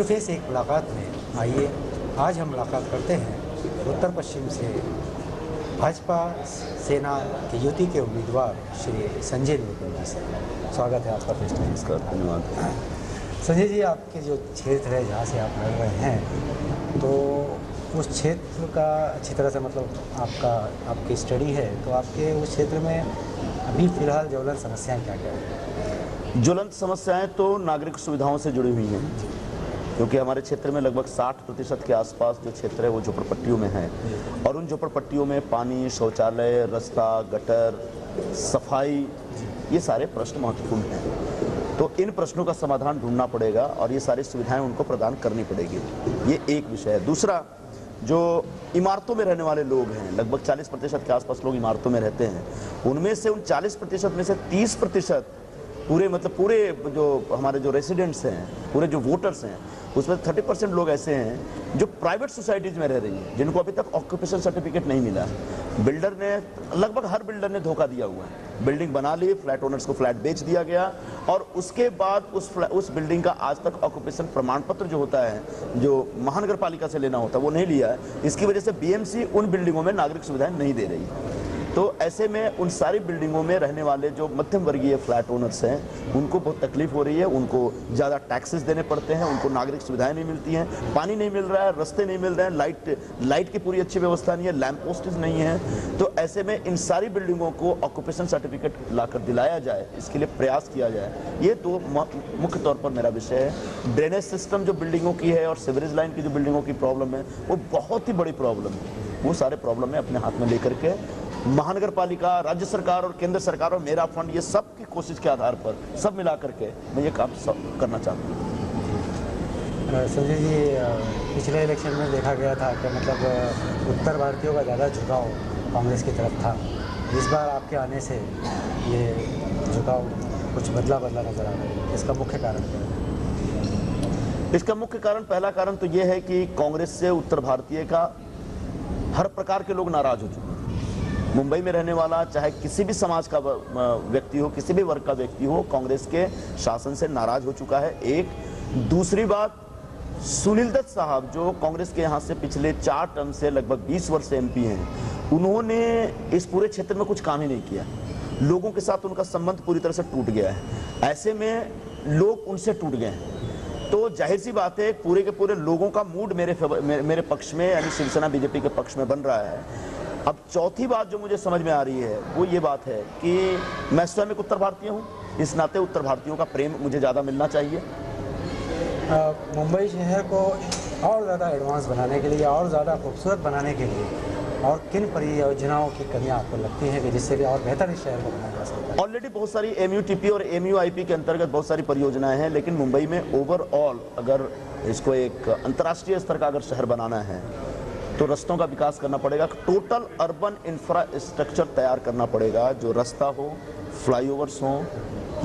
To face एक मुलाकात में आइए आज हम मुलाकात करते हैं उत्तर पश्चिम से भाजपा सेना के युति के उम्मीदवार श्री संजय निरुपम जी से। स्वागत है आपका फेस टू फेस का। धन्यवाद। संजय जी, आपके जो क्षेत्र है जहाँ से आप लड़ रहे हैं, तो उस क्षेत्र का अच्छी तरह से मतलब आपकी स्टडी है, तो आपके उस क्षेत्र में अभी फ़िलहाल ज्वलंत समस्याएं क्या क्या हैं? ज्वलंत समस्याएं तो नागरिक सुविधाओं से जुड़ी हुई हैं, क्योंकि हमारे क्षेत्र में लगभग 60% के आसपास जो क्षेत्र है वो झोपड़पट्टियों में है, और उन झोपड़पट्टियों में पानी, शौचालय, रास्ता, गटर, सफाई, ये सारे प्रश्न महत्वपूर्ण हैं। तो इन प्रश्नों का समाधान ढूंढना पड़ेगा और ये सारी सुविधाएं उनको प्रदान करनी पड़ेगी। ये एक विषय है। दूसरा, जो इमारतों में रहने वाले लोग हैं, लगभग 40% के आसपास लोग इमारतों में रहते हैं, उनमें से उन 40% में से 30% पूरे जो हमारे जो रेसिडेंट्स हैं, पूरे जो वोटर्स हैं, उसमें 30% लोग ऐसे हैं जो प्राइवेट सोसाइटीज़ में रह रही हैं, जिनको अभी तक ऑक्यूपेशन सर्टिफिकेट नहीं मिला है। बिल्डर ने, लगभग हर बिल्डर ने धोखा दिया हुआ है। बिल्डिंग बना ली, फ्लैट ओनर्स को फ्लैट बेच दिया गया, और उसके बाद उस बिल्डिंग का आज तक ऑक्यूपेशन प्रमाण पत्र जो होता है, जो महानगर पालिका से लेना होता है, वो नहीं लिया है। इसकी वजह से बीएमसी उन बिल्डिंगों में नागरिक सुविधाएं नहीं दे रही। तो ऐसे में उन सारी बिल्डिंगों में रहने वाले जो मध्यम वर्गीय फ्लैट ओनर्स हैं, उनको बहुत तकलीफ हो रही है। उनको ज़्यादा टैक्सेस देने पड़ते हैं, उनको नागरिक सुविधाएं नहीं मिलती हैं, पानी नहीं मिल रहा है, रास्ते नहीं मिल रहे हैं, लाइट की पूरी अच्छी व्यवस्था नहीं है, लैंप पोस्टेज नहीं है। तो ऐसे में इन सारी बिल्डिंगों को ऑक्यूपेशन सर्टिफिकेट लाकर दिलाया जाए, इसके लिए प्रयास किया जाए। ये दो मुख्य तौर पर मेरा विषय है। ड्रेनेज सिस्टम जो बिल्डिंगों की है और सीवरेज लाइन की जो बिल्डिंगों की प्रॉब्लम है, वो बहुत ही बड़ी प्रॉब्लम है। वो सारे प्रॉब्लम में अपने हाथ में लेकर के महानगर पालिका, राज्य सरकार और केंद्र सरकार और मेरा फंड, ये सब की कोशिश के आधार पर सब मिला करके मैं ये काम सब करना चाहता हूँ। संजय जी, पिछले इलेक्शन में देखा गया था कि मतलब उत्तर भारतीयों का ज़्यादा झुकाव कांग्रेस की तरफ था। इस बार आपके आने से ये झुकाव कुछ बदला नजर आ रहा है। इसका मुख्य कारण क्या है? इसका मुख्य कारण, पहला कारण तो ये है कि कांग्रेस से उत्तर भारतीय का हर प्रकार के लोग नाराज हो चुके हैं। मुंबई में रहने वाला चाहे किसी भी समाज का व्यक्ति हो, किसी भी वर्ग का व्यक्ति हो, कांग्रेस के शासन से नाराज हो चुका है। एक दूसरी बात, सुनील दत्त साहब जो कांग्रेस के यहाँ से पिछले 4 टर्म से लगभग 20 वर्ष से एमपी हैं, उन्होंने इस पूरे क्षेत्र में कुछ काम ही नहीं किया। लोगों के साथ उनका संबंध पूरी तरह से टूट गया है। ऐसे में लोग उनसे टूट गए हैं, तो जाहिर सी बात है पूरे के पूरे लोगों का मूड मेरे पक्ष में, यानी शिवसेना बीजेपी के पक्ष में बन रहा है। अब चौथी बात जो मुझे समझ में आ रही है वो ये बात है कि मैं स्वयं एक उत्तर भारतीय हूँ, इस नाते उत्तर भारतीयों का प्रेम मुझे ज़्यादा मिलना चाहिए। मुंबई शहर को और ज़्यादा एडवांस बनाने के लिए, और ज़्यादा खूबसूरत बनाने के लिए और किन परियोजनाओं की कमियां आपको लगती हैं कि जिससे भी और बेहतर इस शहर को बनाया जा सकता है? ऑलरेडी बहुत सारी MUTP और MUIP के अंतर्गत बहुत सारी परियोजनाएं हैं, लेकिन मुंबई में ओवरऑल अगर इसको एक अंतर्राष्ट्रीय स्तर का अगर शहर बनाना है तो रास्तों का विकास करना पड़ेगा। टोटल अर्बन इंफ्रास्ट्रक्चर तैयार करना पड़ेगा, जो रास्ता हो, फ्लाईओवर्स हो,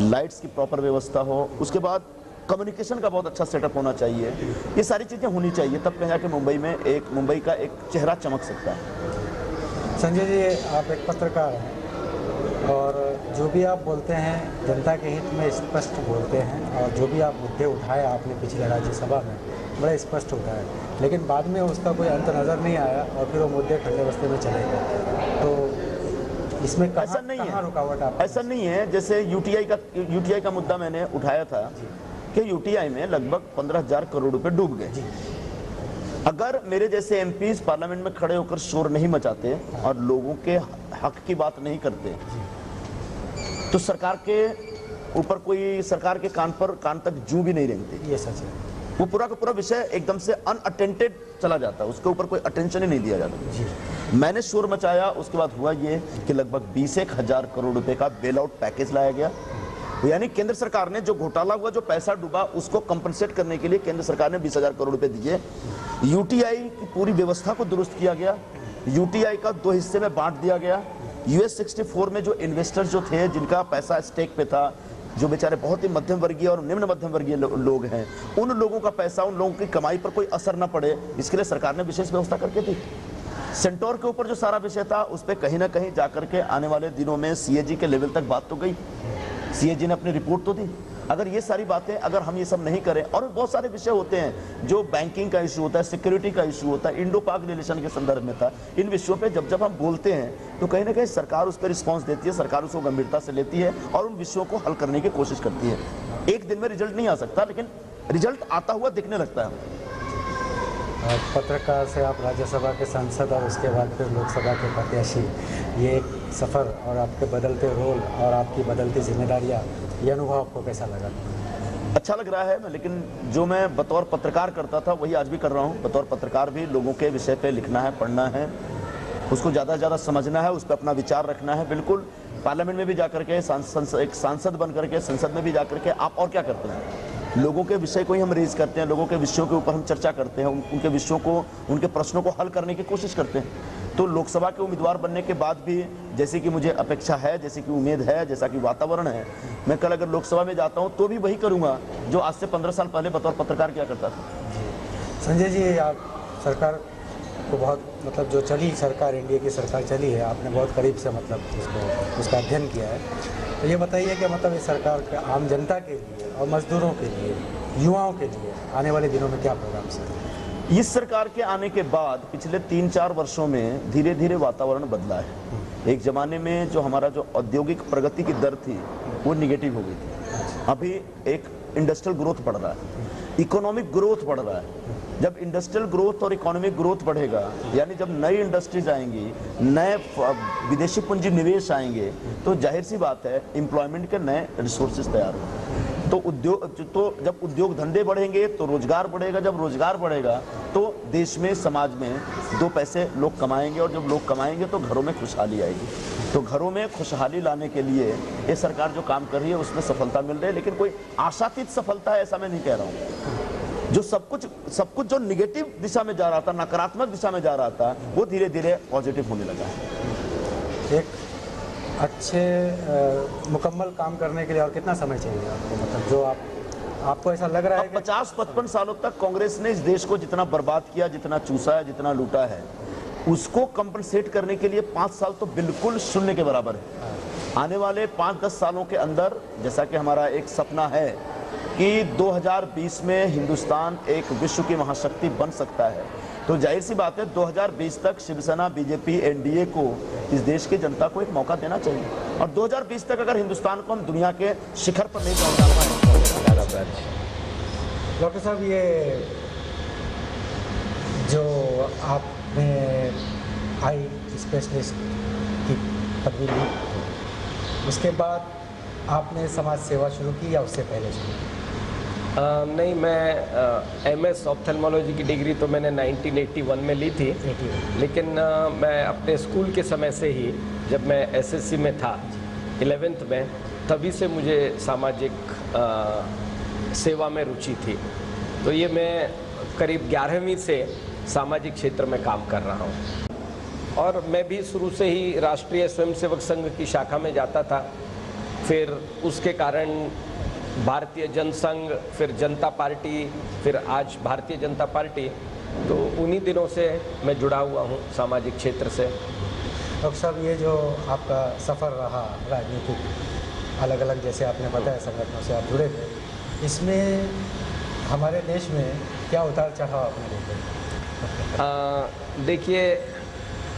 लाइट्स की प्रॉपर व्यवस्था हो, उसके बाद कम्युनिकेशन का बहुत अच्छा सेटअप होना चाहिए। ये सारी चीज़ें होनी चाहिए, तब कहीं जाके मुंबई का एक चेहरा चमक सकता है। संजय जी, आप एक पत्रकार हैं और जो भी आप बोलते हैं जनता के हित में स्पष्ट बोलते हैं, और जो भी आप मुद्दे उठाए आपने पिछले राज्यसभा में बड़ा स्पष्ट उठाया, लेकिन बाद में उसका कोई अंत नज़र नहीं आया और फिर वो मुद्दे ठंडे बस्ते में चले गए। तो इसमें कहाँ रुकावट आप? ऐसा नहीं है। जैसे यूटीआई का मुद्दा मैंने उठाया था कि यूटीआई में लगभग 15,000 करोड़ रुपए डूब गए। अगर मेरे जैसे एमपीज पार्लियामेंट में खड़े होकर शोर नहीं मचाते और लोगों के हक की बात नहीं करते, तो सरकार के ऊपर कोई, सरकार के कान तक जू भी नहीं रेंगती। ये सच है। वो पूरा का पूरा विषय एकदम से अनअटेंडेड चला जाता है, उसके ऊपर कोई अटेंशन ही नहीं दिया जाता। मैंने शोर मचाया, उसके बाद हुआ ये कि लगभग 20,000 करोड़ रुपए का बेल आउट पैकेज लाया गया। यानी केंद्र सरकार ने जो घोटाला हुआ, जो पैसा डूबा, उसको कंपनसेट करने के लिए केंद्र सरकार ने 20,000 करोड़ रुपए दिए। यूटीआई की पूरी व्यवस्था को दुरुस्त किया गया, यूटीआई का 2 हिस्से में बांट दिया गया। US 64 में जो इन्वेस्टर्स जो थे, जिनका पैसा स्टेक पे था, जो बेचारे बहुत ही मध्यम वर्गीय और निम्न मध्यम वर्गीय लोग हैं, उन लोगों का पैसा, उन लोगों की कमाई पर कोई असर न पड़े, इसके लिए सरकार ने विशेष व्यवस्था करके दी। सेंटोर के ऊपर जो सारा विषय था, उस पर कहीं ना कहीं जाकर के आने वाले दिनों में CAG के लेवल तक बात तो गई। CAG ने अपनी रिपोर्ट तो दी, अगर ये सारी बातें अगर हम ये सब नहीं करें, और बहुत सारे विषय होते हैं जो बैंकिंग का इशू होता है, सिक्योरिटी का इशू होता है, इंडो पाक रिलेशन के संदर्भ में था, इन विषयों पे जब हम बोलते हैं तो कहीं ना कहीं सरकार उस पर रिस्पॉन्स देती है, सरकार उसको गंभीरता से लेती है और उन विषयों को हल करने की कोशिश करती है। एक दिन में रिजल्ट नहीं आ सकता, लेकिन रिजल्ट आता हुआ दिखने लगता है। पत्रकार से आप राज्यसभा के सांसद और उसके बाद फिर लोकसभा के प्रत्याशी, ये एक सफ़र और आपके बदलते रोल और आपकी बदलती जिम्मेदारियाँ, ये अनुभव आपको कैसा लगा? अच्छा लग रहा है, लेकिन जो मैं बतौर पत्रकार करता था वही आज भी कर रहा हूँ। बतौर पत्रकार भी लोगों के विषय पे लिखना है, पढ़ना है, उसको ज़्यादा से ज़्यादा समझना है, उस पर अपना विचार रखना है। बिल्कुल पार्लियामेंट में भी जा करके एक सांसद बन करके संसद में भी जा करके आप और क्या करते हैं, लोगों के विषय को ही हम रेज करते हैं, लोगों के विषयों के ऊपर हम चर्चा करते हैं, उनके विषयों को, उनके प्रश्नों को हल करने की कोशिश करते हैं। तो लोकसभा के उम्मीदवार बनने के बाद भी जैसे कि मुझे अपेक्षा है, जैसे कि उम्मीद है, जैसा कि वातावरण है, मैं कल अगर लोकसभा में जाता हूं तो भी वही करूंगा जो आज से 15 साल पहले बतौर पत्रकार किया करता था। संजय जी, आप सरकार को बहुत मतलब जो चली सरकार, एनडीए की सरकार चली है, आपने बहुत करीब से मतलब उसका अध्ययन किया है, तो ये बताइए कि मतलब इस सरकार के आम जनता के लिए और मजदूरों के लिए, युवाओं के लिए आने वाले दिनों में क्या प्रोग्राम्स हैं? इस सरकार के आने के बाद पिछले 3-4 वर्षों में धीरे धीरे वातावरण बदला है। एक जमाने में जो हमारा जो औद्योगिक प्रगति की दर थी वो निगेटिव हो गई थी। अभी एक इंडस्ट्रियल ग्रोथ बढ़ रहा है, इकोनॉमिक ग्रोथ बढ़ रहा है। जब इंडस्ट्रियल ग्रोथ और इकोनॉमिक ग्रोथ बढ़ेगा, यानी जब नई इंडस्ट्रीज आएंगी, नए विदेशी पूंजी निवेश आएंगे, तो जाहिर सी बात है एम्प्लॉयमेंट के नए रिसोर्सेज तैयार होंगे। तो जब उद्योग धंधे बढ़ेंगे तो रोजगार बढ़ेगा, जब रोजगार बढ़ेगा तो देश में, समाज में 2 पैसे लोग कमाएंगे, और जब लोग कमाएंगे तो घरों में खुशहाली आएगी। तो घरों में खुशहाली लाने के लिए ये सरकार जो काम कर रही है उसमें सफलता मिल रही है, लेकिन कोई आशातीत सफलता है ऐसा मैं नहीं कह रहा हूँ। जो सब कुछ जो निगेटिव दिशा में जा रहा था, नकारात्मक दिशा में जा रहा था, वो धीरे धीरे पॉजिटिव होने लगा है। एक अच्छे मुकम्मल काम करने के लिए और कितना समय चाहिए आपको, मतलब जो आपको ऐसा लग रहा है कि 50-55 सालों तक कांग्रेस ने इस देश को जितना बर्बाद किया, जितना चूसा है, जितना लूटा है, उसको कंपनसेट करने के लिए 5 साल तो बिल्कुल शून्य के बराबर है। आने वाले 5-10 सालों के अंदर, जैसा कि हमारा एक सपना है कि 2020 में हिंदुस्तान एक विश्व की महाशक्ति बन सकता है, तो जाहिर सी बात है 2020 तक शिवसेना, बीजेपी, एनडीए को, इस देश की जनता को एक मौका देना चाहिए। और 2020 तक अगर हिंदुस्तान को हम दुनिया के शिखर पर नहीं पहुंचा पाए। डॉक्टर साहब, ये जो आपने आई स्पेशलिस्ट की पदवी ली, उसके बाद आपने समाज सेवा शुरू की या उससे पहले शुरू की? नहीं, मैं एमएस ऑप्थेल्मोलॉजी की डिग्री तो मैंने 1981 में ली थी, लेकिन मैं अपने स्कूल के समय से ही, जब मैं एसएससी में था 11th में, तभी से मुझे सामाजिक सेवा में रुचि थी। तो ये मैं करीब 11वीं से सामाजिक क्षेत्र में काम कर रहा हूँ। और मैं भी शुरू से ही राष्ट्रीय स्वयंसेवक संघ की शाखा में जाता था, फिर उसके कारण भारतीय जनसंघ, फिर जनता पार्टी, फिर आज भारतीय जनता पार्टी। तो उन्हीं दिनों से मैं जुड़ा हुआ हूँ सामाजिक क्षेत्र से। डॉक्टर साहब, ये जो आपका सफ़र रहा राजनीतिक, अलग अलग जैसे आपने बताया संगठनों से आप जुड़े थे, इसमें हमारे देश में क्या उतार चढ़ाव आपने देखे? देखिए,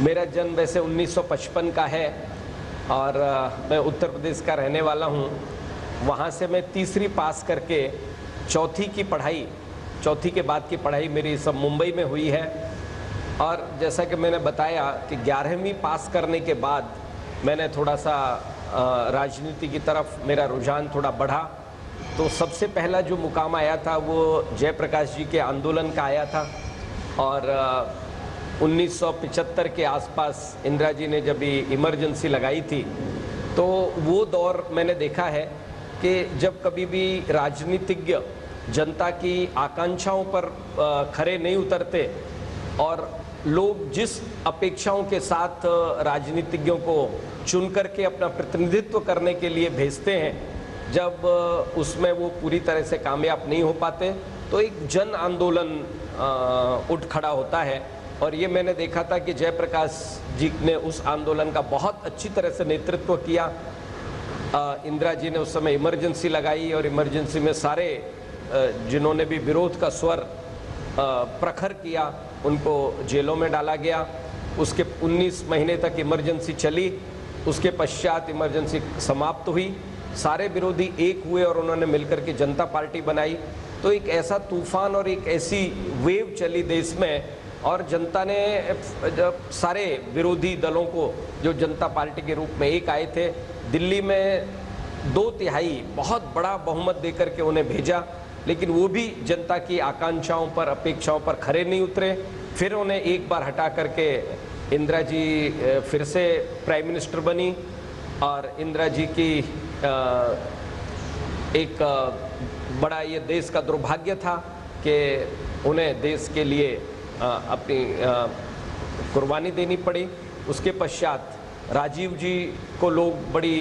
मेरा जन्म वैसे 1955 का है और मैं उत्तर प्रदेश का रहने वाला हूँ। वहाँ से मैं तीसरी पास करके चौथी के बाद की पढ़ाई मेरी सब मुंबई में हुई है। और जैसा कि मैंने बताया कि 11वीं पास करने के बाद मैंने थोड़ा सा राजनीति की तरफ मेरा रुझान थोड़ा बढ़ा। तो सबसे पहला जो मुकाम आया था वो जयप्रकाश जी के आंदोलन का आया था। और 1975 के आसपास इंदिरा जी ने जब इमरजेंसी लगाई थी, तो वो दौर मैंने देखा है कि जब कभी भी राजनीतिज्ञ जनता की आकांक्षाओं पर खरे नहीं उतरते और लोग जिस अपेक्षाओं के साथ राजनीतिज्ञों को चुन करके अपना प्रतिनिधित्व करने के लिए भेजते हैं, जब उसमें वो पूरी तरह से कामयाब नहीं हो पाते, तो एक जन आंदोलन उठ खड़ा होता है। और ये मैंने देखा था कि जयप्रकाश जी ने उस आंदोलन का बहुत अच्छी तरह से नेतृत्व किया। इंदिरा जी ने उस समय इमरजेंसी लगाई और इमरजेंसी में सारे जिन्होंने भी विरोध का स्वर प्रखर किया उनको जेलों में डाला गया। उसके 19 महीने तक इमरजेंसी चली, उसके पश्चात इमरजेंसी समाप्त हुई, सारे विरोधी एक हुए और उन्होंने मिलकर के जनता पार्टी बनाई। तो एक ऐसा तूफान और एक ऐसी वेव चली देश में और जनता ने जब सारे विरोधी दलों को जो जनता पार्टी के रूप में एक आए थे, दिल्ली में 2/3 बहुत बड़ा बहुमत देकर के उन्हें भेजा, लेकिन वो भी जनता की आकांक्षाओं पर अपेक्षाओं पर खरे नहीं उतरे। फिर उन्हें एक बार हटा करके इंदिरा जी फिर से प्राइम मिनिस्टर बनी और इंदिरा जी की एक बड़ा ये देश का दुर्भाग्य था कि उन्हें देश के लिए अपनी कुर्बानी देनी पड़ी। उसके पश्चात राजीव जी को लोग बड़ी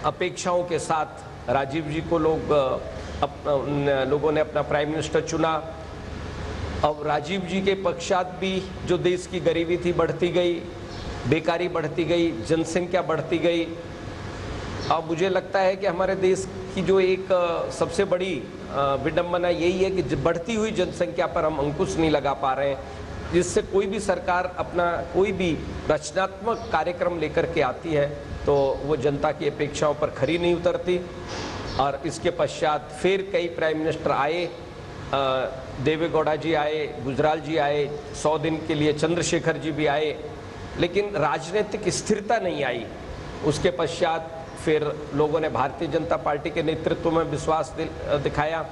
अपेक्षाओं के साथ राजीव जी को लोगों ने अपना प्राइम मिनिस्टर चुना। अब राजीव जी के पश्चात भी जो देश की गरीबी थी बढ़ती गई, बेकारी बढ़ती गई, जनसंख्या बढ़ती गई। अब मुझे लगता है कि हमारे देश की जो एक सबसे बड़ी विडंबना यही है कि बढ़ती हुई जनसंख्या पर हम अंकुश नहीं लगा पा रहे हैं, जिससे कोई भी सरकार अपना कोई भी रचनात्मक कार्यक्रम लेकर के आती है तो वो जनता की अपेक्षाओं पर खरी नहीं उतरती। और इसके पश्चात फिर कई प्राइम मिनिस्टर आए, देवे गौड़ा जी आए, गुजराल जी आए, 100 दिन के लिए चंद्रशेखर जी भी आए, लेकिन राजनीतिक स्थिरता नहीं आई। उसके पश्चात फिर लोगों ने भारतीय जनता पार्टी के नेतृत्व में विश्वास दिखाया।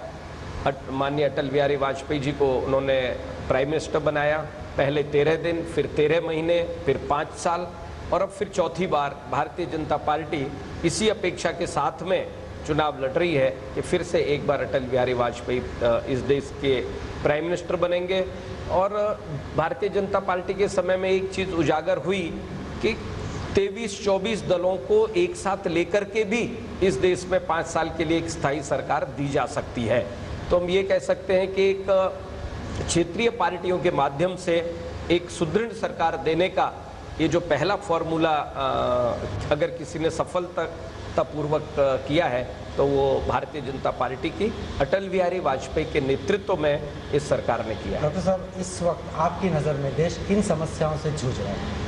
माननीय अटल बिहारी वाजपेयी जी को उन्होंने प्राइम मिनिस्टर बनाया, पहले 13 दिन, फिर 13 महीने, फिर 5 साल और अब फिर चौथी बार भारतीय जनता पार्टी इसी अपेक्षा के साथ में चुनाव लड़ रही है कि फिर से एक बार अटल बिहारी वाजपेयी इस देश के प्राइम मिनिस्टर बनेंगे। और भारतीय जनता पार्टी के समय में एक चीज़ उजागर हुई कि 23-24 दलों को एक साथ लेकर के भी इस देश में 5 साल के लिए एक स्थायी सरकार दी जा सकती है। तो हम ये कह सकते हैं कि एक क्षेत्रीय पार्टियों के माध्यम से एक सुदृढ़ सरकार देने का ये जो पहला फॉर्मूला अगर किसी ने सफलतापूर्वक किया है तो वो भारतीय जनता पार्टी की अटल बिहारी वाजपेयी के नेतृत्व में इस सरकार ने किया है। डॉक्टर साहब, इस वक्त आपकी नज़र में देश किन समस्याओं से जूझ रहा है?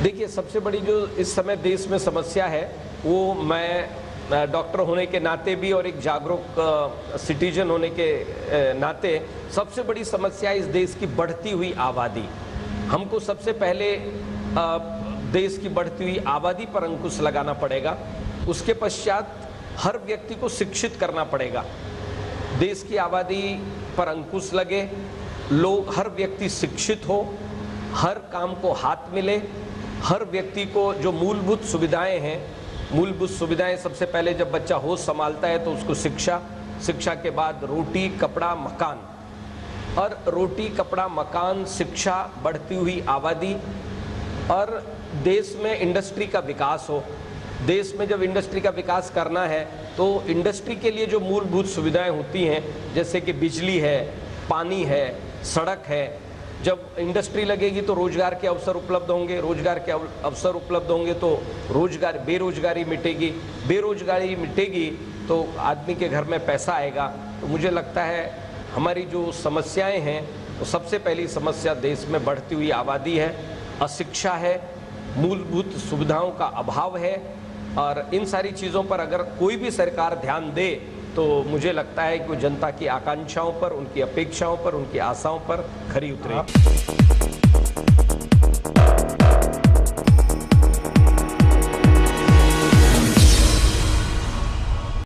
देखिए, सबसे बड़ी जो इस समय देश में समस्या है वो मैं डॉक्टर होने के नाते भी और एक जागरूक सिटीजन होने के नाते सबसे बड़ी समस्या इस देश की बढ़ती हुई आबादी। हमको सबसे पहले देश की बढ़ती हुई आबादी पर अंकुश लगाना पड़ेगा। उसके पश्चात हर व्यक्ति को शिक्षित करना पड़ेगा। देश की आबादी पर अंकुश लगे, लोग हर व्यक्ति शिक्षित हो, हर काम को हाथ मिले, हर व्यक्ति को जो मूलभूत सुविधाएं हैं, मूलभूत सुविधाएं सबसे पहले जब बच्चा होश संभालता है तो उसको शिक्षा, शिक्षा के बाद रोटी कपड़ा मकान, और रोटी कपड़ा मकान शिक्षा, बढ़ती हुई आबादी और देश में इंडस्ट्री का विकास हो। देश में जब इंडस्ट्री का विकास करना है तो इंडस्ट्री के लिए जो मूलभूत सुविधाएं होती हैं जैसे कि बिजली है, पानी है, सड़क है, जब इंडस्ट्री लगेगी तो रोजगार के अवसर उपलब्ध होंगे, रोजगार के अवसर उपलब्ध होंगे तो बेरोजगारी मिटेगी, बेरोजगारी मिटेगी तो आदमी के घर में पैसा आएगा। तो मुझे लगता है हमारी जो समस्याएं हैं तो सबसे पहली समस्या देश में बढ़ती हुई आबादी है, अशिक्षा है, मूलभूत सुविधाओं का अभाव है। और इन सारी चीज़ों पर अगर कोई भी सरकार ध्यान दे तो मुझे लगता है कि वो जनता की आकांक्षाओं पर, उनकी अपेक्षाओं पर, उनकी आशाओं पर खरी उतरेगी।